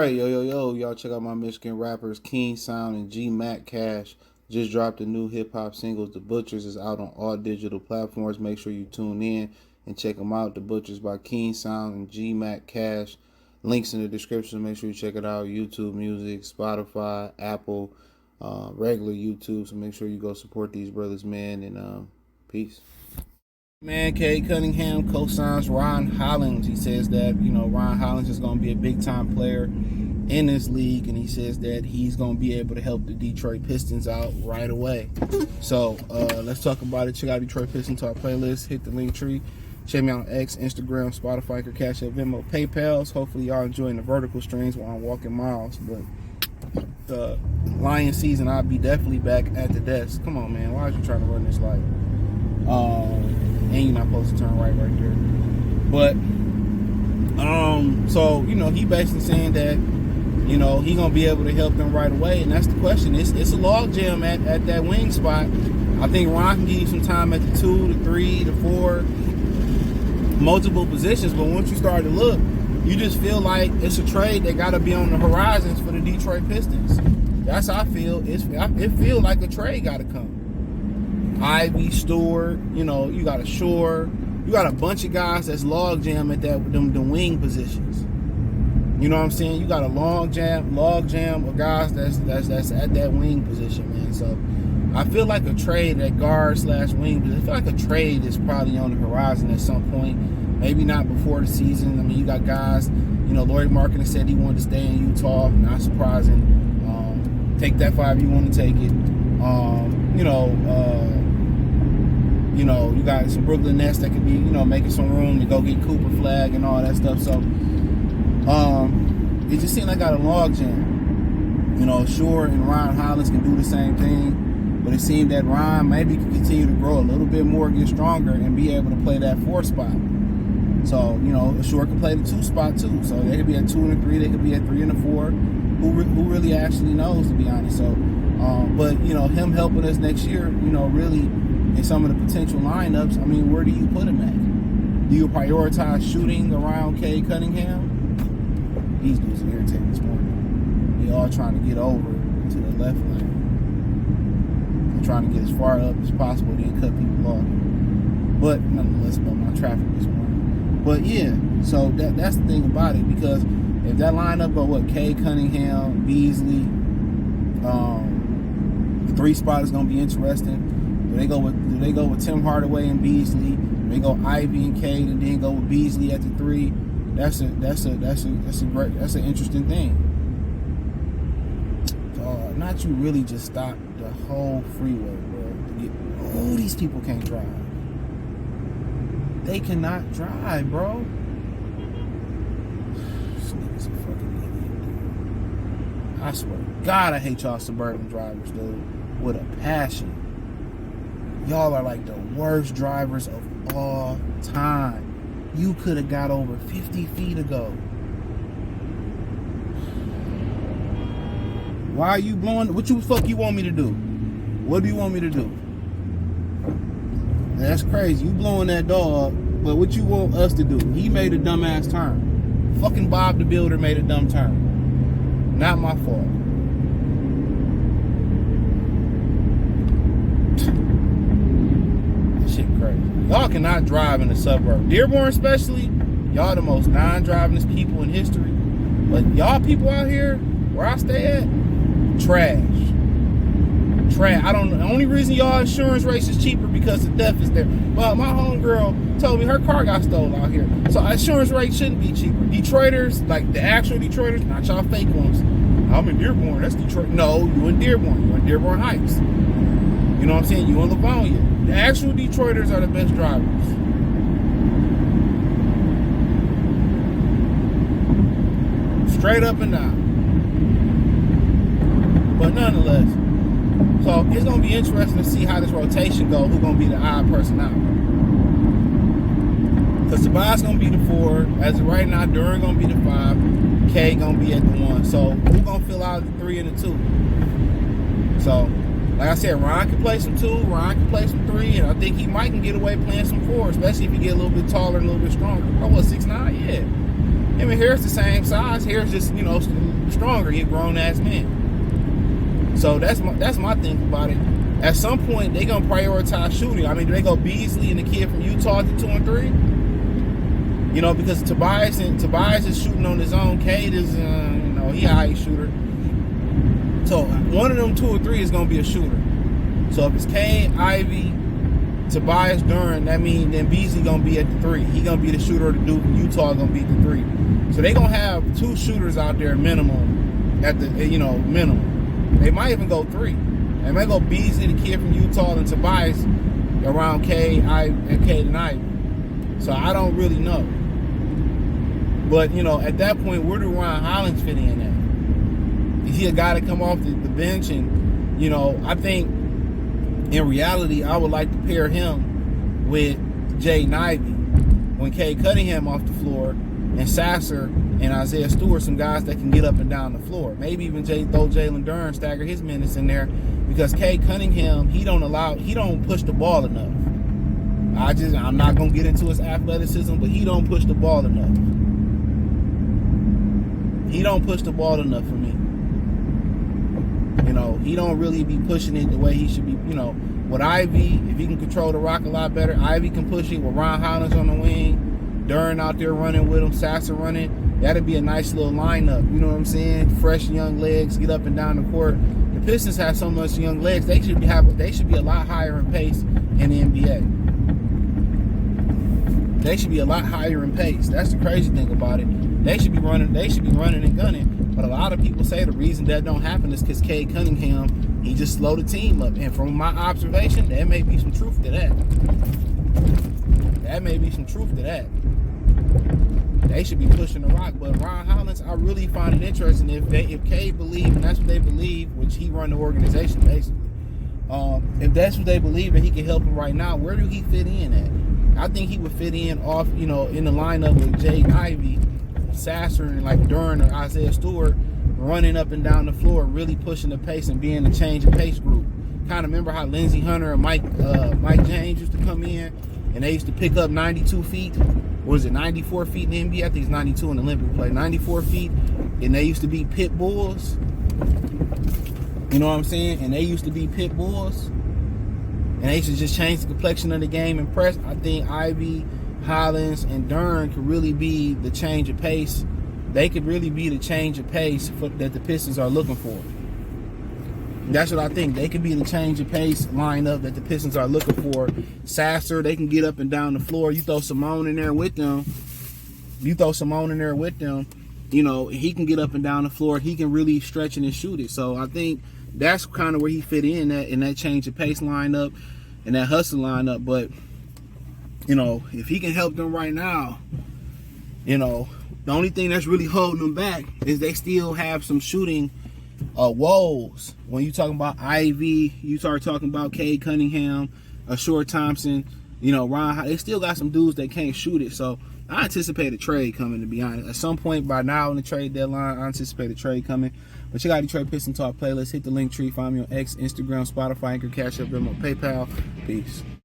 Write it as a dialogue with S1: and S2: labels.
S1: right, yo, y'all check out my Michigan rappers King Sound and G Mac Cash. Just dropped a new hip hop singles. The Butchers is out on all digital platforms. Make sure you tune in and check them out. The Butchers by King Sound and G Mac Cash. Links in the description. Make sure you check it out. YouTube Music, Spotify, Apple, regular YouTube. So make sure you go support these brothers, man. And peace. Man, Cade Cunningham co-signs Ron Holland. He says that, Ron Holland is going to be a big-time player in this league, and he says that he's going to be able to help the Detroit Pistons out right away. So, let's talk about it. Check out Detroit Pistons Talk playlist. Hit the link tree. Check me out on X, Instagram, Spotify, Cash App, Venmo, PayPals. Hopefully, y'all enjoying the vertical streams while I'm walking miles. But the Lion season, I'll be definitely back at the desk. Come on, man. Why are you trying to run this light? And you're not supposed to turn right there. But so he basically saying that he gonna be able to help them right away, and that's the question. It's a log jam at that wing spot. I think Ron can give you some time at the 2, the 3, the 4, multiple positions, but once you start to look, you just feel like it's a trade that gotta be on the horizons for the Detroit Pistons. That's how I feel. It feels like a trade gotta come. Ivy, Stewart, you got a Shore, you got a bunch of guys that's log jam at the wing positions. You know what I'm saying? You got a log jam of guys that's at that wing position, man. So I feel like a trade at guard/wing. I feel like a trade is probably on the horizon at some point. Maybe not before the season. I mean, you got guys. Laurie Marketing said he wanted to stay in Utah. Not surprising. Take that 5 you want to take it. You got some Brooklyn Nets that could be, making some room to go get Cooper Flag and all that stuff. So, it just seemed like I got a log jam. Shore and Ron Hollins can do the same thing, but it seemed that Ron maybe could continue to grow a little bit more, get stronger, and be able to play that 4 spot. So, Shore can play the 2 spot too. So they could be at 2 and a 3, they could be at 3 and a 4. Who really actually knows, to be honest. So, but him helping us next year, really. In some of the potential lineups, I mean, where do you put him at? Do you prioritize shooting around Cade Cunningham? These dudes are irritating this morning. They all trying to get over to the left lane. They're trying to get as far up as possible, then cut people off. But nonetheless, about my traffic this morning. But yeah, so that's the thing about it, because if that lineup go Cade Cunningham, Beasley, the 3 spot is gonna be interesting. Do they go with Tim Hardaway and Beasley? Do they go Ivy and Cade and then go with Beasley at the 3? That's an interesting thing. So, not you really just stop the whole freeway, bro. These people can't drive. They cannot drive, bro. This nigga's a fucking idiot, dude. I swear to God, I hate y'all suburban drivers, dude, with a passion. Y'all are like the worst drivers of all time. You could have got over 50 feet ago. Why are you blowing? What you fuck you want me to do? What do you want me to do? That's crazy. You blowing that dog, but what you want us to do? He made a dumbass turn. Fucking Bob the Builder made a dumb turn. Not my fault. Y'all cannot drive in the suburb. Dearborn especially, y'all the most non-drivingest people in history. But y'all people out here, where I stay at, trash. I don't know. The only reason y'all insurance rates is cheaper because the theft is there. But my homegirl told me her car got stolen out here. So insurance rate shouldn't be cheaper. Detroiters, like the actual Detroiters, not y'all fake ones. I'm in Dearborn, that's Detroit. No, you in Dearborn. You in Dearborn Heights. You know what I'm saying? You in Livonia. The actual Detroiters are the best drivers. Straight up and down. But nonetheless, so it's going to be interesting to see how this rotation goes. Who's going to be the odd person out? Because Tobias going to be the 4. As of right now, Duran going to be the 5. Cade going to be at the 1. So who's going to fill out the 3 and the 2? So, like I said, Ron can play some 2, Ron can play some 3, and I think he might can get away playing some 4, especially if he get a little bit taller and a little bit stronger. Oh, what, 6'9"? Yeah. Him and Harris the same size. Harris just, stronger. He a grown ass man. So that's my thing about it. At some point, they gonna prioritize shooting. I mean, do they go Beasley and the kid from Utah to 2 and 3? You know, because Tobias is shooting on his own. Cade is, he a high shooter. So one of them 2 or 3 is gonna be a shooter. So if it's Cade, Ivy, Tobias, Duren, that means then Beasley gonna be at the 3. He gonna be the shooter. The dude from Utah gonna be at the 3. So they gonna have 2 shooters out there minimum at the minimum. They might even go 3. They might go Beasley, the kid from Utah, and Tobias around Cade and Ivy. So I don't really know. But at that point, where do Ron Holland fit in at? Is he a guy to come off the bench? And I think in reality, I would like to pair him with Jaden Ivey when Cade Cunningham off the floor, and Sasser and Isaiah Stewart, some guys that can get up and down the floor. Maybe even throw Jalen Duren, stagger his minutes in there, because Cade Cunningham, he don't push the ball enough. I'm not gonna get into his athleticism, but he don't push the ball enough. He don't push the ball enough for me. He don't really be pushing it the way he should be. With Ivy, if he can control the rock a lot better, Ivy can push it with Ron Holland on the wing, Duren out there running with him, Sasser running. That'd be a nice little lineup. You know what I'm saying? Fresh young legs, get up and down the court. The Pistons have so much young legs; they should be a lot higher in pace in the NBA. They should be a lot higher in pace. That's the crazy thing about it. They should be running and gunning. But a lot of people say the reason that don't happen is because Cade Cunningham, he just slowed the team up. And from my observation, there may be some truth to that. That may be some truth to that. They should be pushing the rock. But Ron Hollins, I really find it interesting if Cade believe, and that's what they believe, which he run the organization basically. If that's what they believe and he can help them right now, where do he fit in at? I think he would fit in off, in the lineup with Jaden Ivey, Sasser, and like Duren or Isaiah Stewart running up and down the floor, really pushing the pace and being a change of pace group. Kind of remember how Lindsey Hunter and Mike James used to come in and they used to pick up 92 feet. Or is it 94 feet in the NBA? I think it's 92 in the Olympic play. 94 feet. And they used to be pit bulls. You know what I'm saying? And they used to be pit bulls. And they should just change the complexion of the game and press. I think Ivy, Hollins, and Duren could really be the change of pace. They could really be the change of pace that the Pistons are looking for. That's what I think. They could be the change of pace lineup that the Pistons are looking for. Sasser, they can get up and down the floor. You throw Simone in there with them. He can get up and down the floor. He can really stretch it and shoot it. So I think that's kind of where he fit in that change of pace lineup and that hustle lineup. But, if he can help them right now, the only thing that's really holding them back is they still have some shooting woes. When you talking about Ivy, you start talking about Cade Cunningham, Short Thompson, Ron, they still got some dudes that can't shoot it. So I anticipate a trade coming, to be honest. At some point by now in the trade deadline, I anticipate a trade coming. But check out the Detroit Piston Talk playlist. Hit the link tree. Find me on X, Instagram, Spotify, Anchor, Cash App, Venmo, PayPal. Peace.